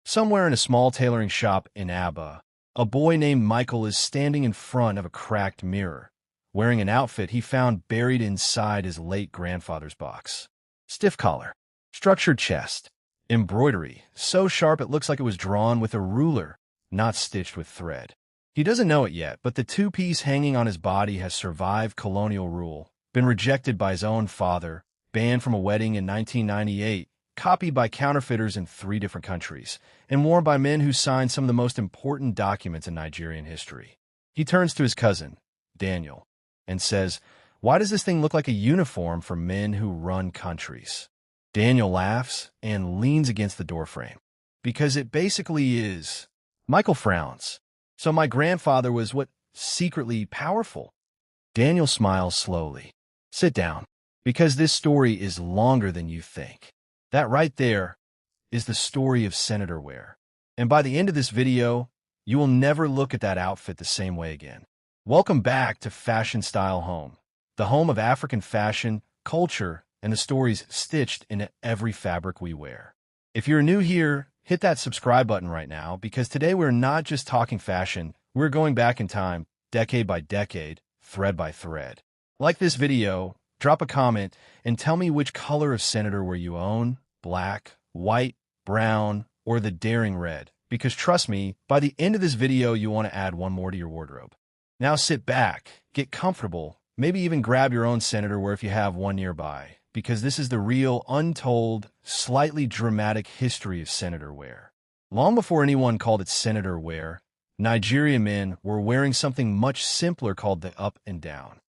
Somewhere in a small tailoring shop in Agbada, a boy named Michael is standing in front of a cracked mirror, wearing an outfit he found buried inside his late grandfather's box. Stiff collar, structured chest, embroidery, so sharp it looks like it was drawn with a ruler, not stitched with thread. He doesn't know it yet, but the two-piece hanging on his body has survived colonial rule, been rejected by his own father, banned from a wedding in 1998, copied by counterfeiters in 3 different countries, and worn by men who signed some of the most important documents in Nigerian history. He turns to his cousin, Daniel, and says, "Why does this thing look like a uniform for men who run countries?" Daniel laughs and leans against the doorframe. "Because it basically is." Michael frowns. "So my grandfather was what? Secretly powerful?" Daniel smiles slowly. "Sit down, because this story is longer than you think. That right there is the story of senator wear. And by the end of this video, you will never look at that outfit the same way again." Welcome back to Fashion Style Home, the home of African fashion, culture, and the stories stitched into every fabric we wear. If you're new here, hit that subscribe button right now, because today we're not just talking fashion, we're going back in time, decade by decade, thread by thread. Like this video, drop a comment, and tell me which color of senator wear you own: black, white, brown, or the daring red, because trust me, by the end of this video you want to add one more to your wardrobe. Now sit back, get comfortable, maybe even grab your own senator wear if you have one nearby, because this is the real, untold, slightly dramatic history of senator wear. Long before anyone called it senator wear, Nigerian men were wearing something much simpler called the up and down.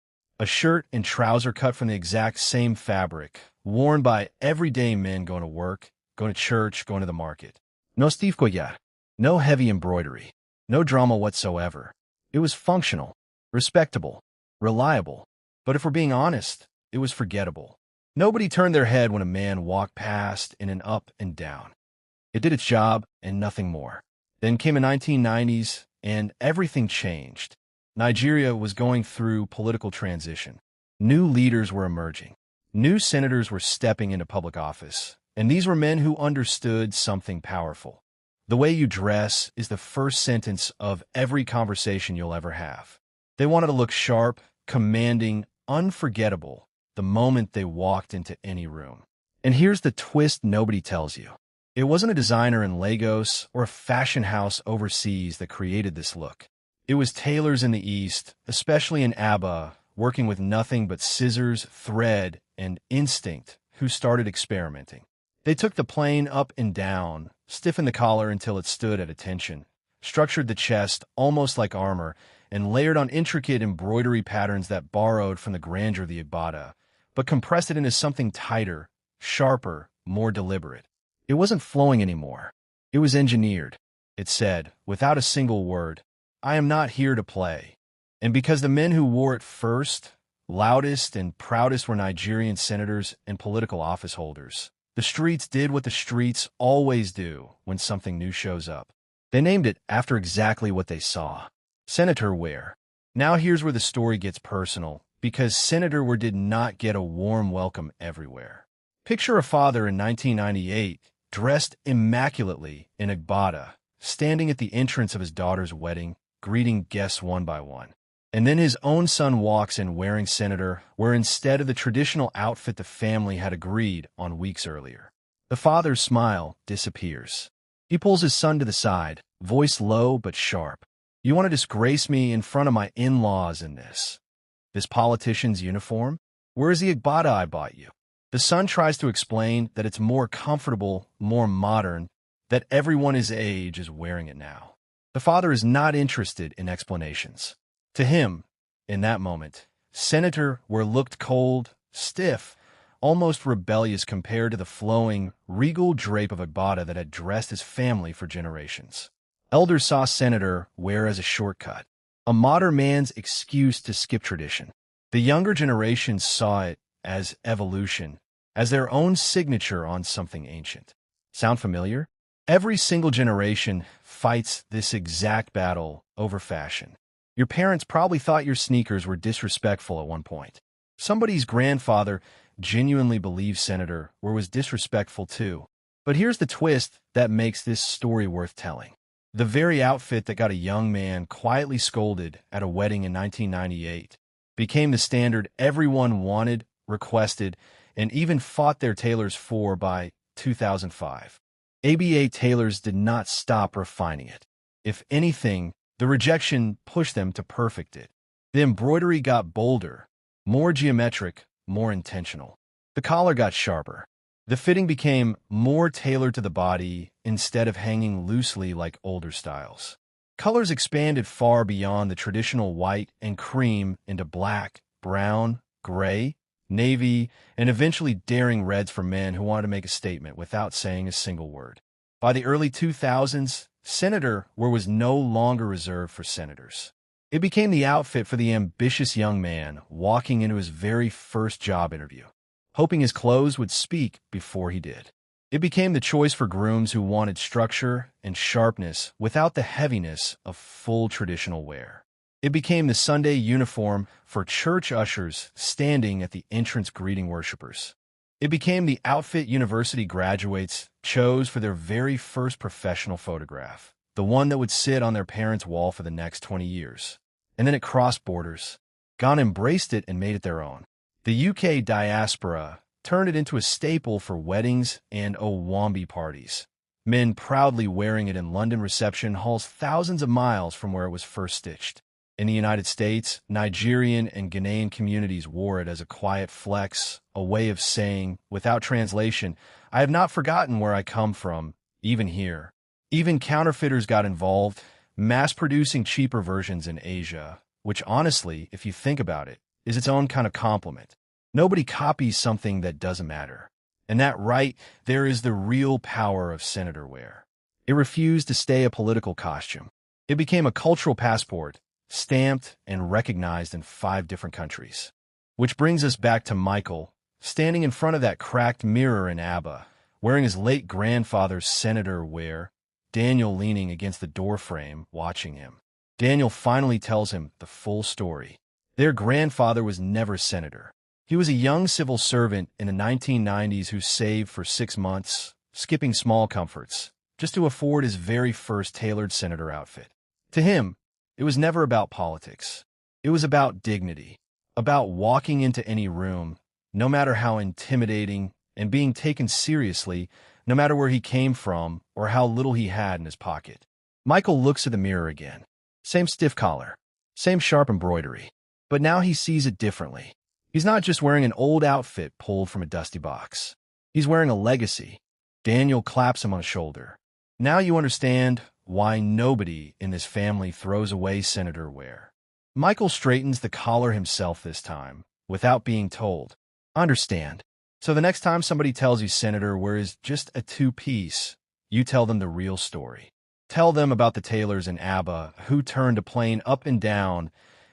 A shirt and trouser cut from the exact same fabric, worn by everyday men going to work, going to church, going to the market. No stiff collar, no heavy embroidery, no drama whatsoever. It was functional, respectable, reliable. But if we're being honest, it was forgettable. Nobody turned their head when a man walked past in an up and down. It did its job and nothing more. Then came the 1990s, and everything changed. Nigeria was going through political transition. New leaders were emerging. New senators were stepping into public office. And these were men who understood something powerful. The way you dress is the first sentence of every conversation you'll ever have. They wanted to look sharp, commanding, unforgettable the moment they walked into any room. And here's the twist nobody tells you. It wasn't a designer in Lagos or a fashion house overseas that created this look. It was tailors in the East, especially in Agbada, working with nothing but scissors, thread, and instinct, who started experimenting. They took the plain up and down, stiffened the collar until it stood at attention, structured the chest almost like armor, and layered on intricate embroidery patterns that borrowed from the grandeur of the Agbada, but compressed it into something tighter, sharper, more deliberate. It wasn't flowing anymore. It was engineered. It said, without a single word, "I am not here to play." And because the men who wore it first, loudest, and proudest were Nigerian senators and political office holders, the streets did what the streets always do when something new shows up. They named it after exactly what they saw: senator wear. Now here's where the story gets personal, because senator wear did not get a warm welcome everywhere. Picture a father in 1998, dressed immaculately in Agbada, standing at the entrance of his daughter's wedding, greeting guests one by one. And then his own son walks in wearing senator wear instead of the traditional outfit the family had agreed on weeks earlier. The father's smile disappears. He pulls his son to the side, voice low but sharp. "You want to disgrace me in front of my in-laws in this politician's uniform? Where is the Agbada I bought you?" The son tries to explain that it's more comfortable, more modern, that everyone his age is wearing it now. The father is not interested in explanations. To him, in that moment, senator wear looked cold, stiff, almost rebellious compared to the flowing, regal drape of Agbada that had dressed his family for generations. Elders saw senator wear as a shortcut, a modern man's excuse to skip tradition. The younger generation saw it as evolution, as their own signature on something ancient. Sound familiar? Every single generation fights this exact battle over fashion. Your parents probably thought your sneakers were disrespectful at one point. Somebody's grandfather genuinely believed senator wear was disrespectful too. But here's the twist that makes this story worth telling. The very outfit that got a young man quietly scolded at a wedding in 1998 became the standard everyone wanted, requested, and even fought their tailors for by 2005. ABA tailors did not stop refining it. If anything, the rejection pushed them to perfect it. The embroidery got bolder, more geometric, more intentional. The collar got sharper. The fitting became more tailored to the body instead of hanging loosely like older styles. Colors expanded far beyond the traditional white and cream into black, brown, gray, navy, and eventually daring reds for men who wanted to make a statement without saying a single word. By the early 2000s, senator wear was no longer reserved for senators. It became the outfit for the ambitious young man walking into his very first job interview, hoping his clothes would speak before he did. It became the choice for grooms who wanted structure and sharpness without the heaviness of full traditional wear. It became the Sunday uniform for church ushers standing at the entrance greeting worshipers. It became the outfit university graduates chose for their very first professional photograph, the one that would sit on their parents' wall for the next 20 years. And then it crossed borders. Ghana embraced it and made it their own. The UK diaspora turned it into a staple for weddings and Owambi parties, men proudly wearing it in London reception halls thousands of miles from where it was first stitched. In the United States, Nigerian and Ghanaian communities wore it as a quiet flex, a way of saying, without translation, I have not forgotten where I come from, even here. Even counterfeiters got involved, mass-producing cheaper versions in Asia, which honestly, if you think about it, is its own kind of compliment. Nobody copies something that doesn't matter. And that right there is the real power of senator wear. It refused to stay a political costume. It became a cultural passport, stamped and recognized in 5 different countries. Which brings us back to Michael, standing in front of that cracked mirror in Agbada, wearing his late grandfather's senator wear, Daniel leaning against the doorframe, watching him. Daniel finally tells him the full story. Their grandfather was never senator. He was a young civil servant in the 1990s who saved for 6 months, skipping small comforts, just to afford his very first tailored senator outfit. To him, it was never about politics. It was about dignity, about walking into any room, no matter how intimidating, and being taken seriously, no matter where he came from or how little he had in his pocket. Michael looks at the mirror again. Same stiff collar, same sharp embroidery, but now he sees it differently. He's not just wearing an old outfit pulled from a dusty box. He's wearing a legacy. Daniel claps him on the shoulder. Now you understand why nobody in this family throws away senator wear. Michael straightens the collar himself this time, without being told. Understand. So the next time somebody tells you senator wear is just a 2-piece, you tell them the real story. Tell them about the tailors in Agbada who turned a plane up and down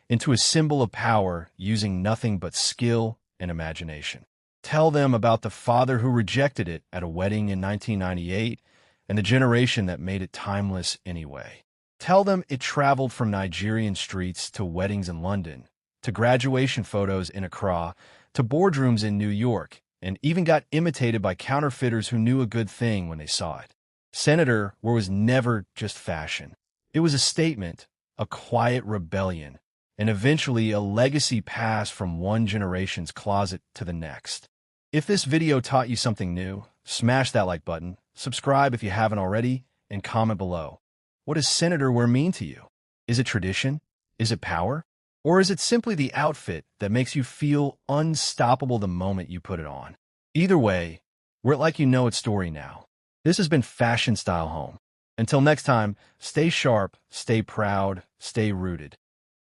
into a symbol of power using nothing but skill and imagination. Tell them about the father who rejected it at a wedding in 1998 and the generation that made it timeless anyway. Tell them it traveled from Nigerian streets to weddings in London, to graduation photos in Accra, to boardrooms in New York, and even got imitated by counterfeiters who knew a good thing when they saw it. Senator wear was never just fashion. It was a statement, a quiet rebellion, and eventually a legacy passed from one generation's closet to the next. If this video taught you something new, smash that like button, subscribe if you haven't already, and comment below. What does senator wear mean to you? Is it tradition? Is it power? Or is it simply the outfit that makes you feel unstoppable the moment you put it on? Either way, wear it like you know its story now. This has been Fashion Style Home. Until next time, stay sharp, stay proud, stay rooted.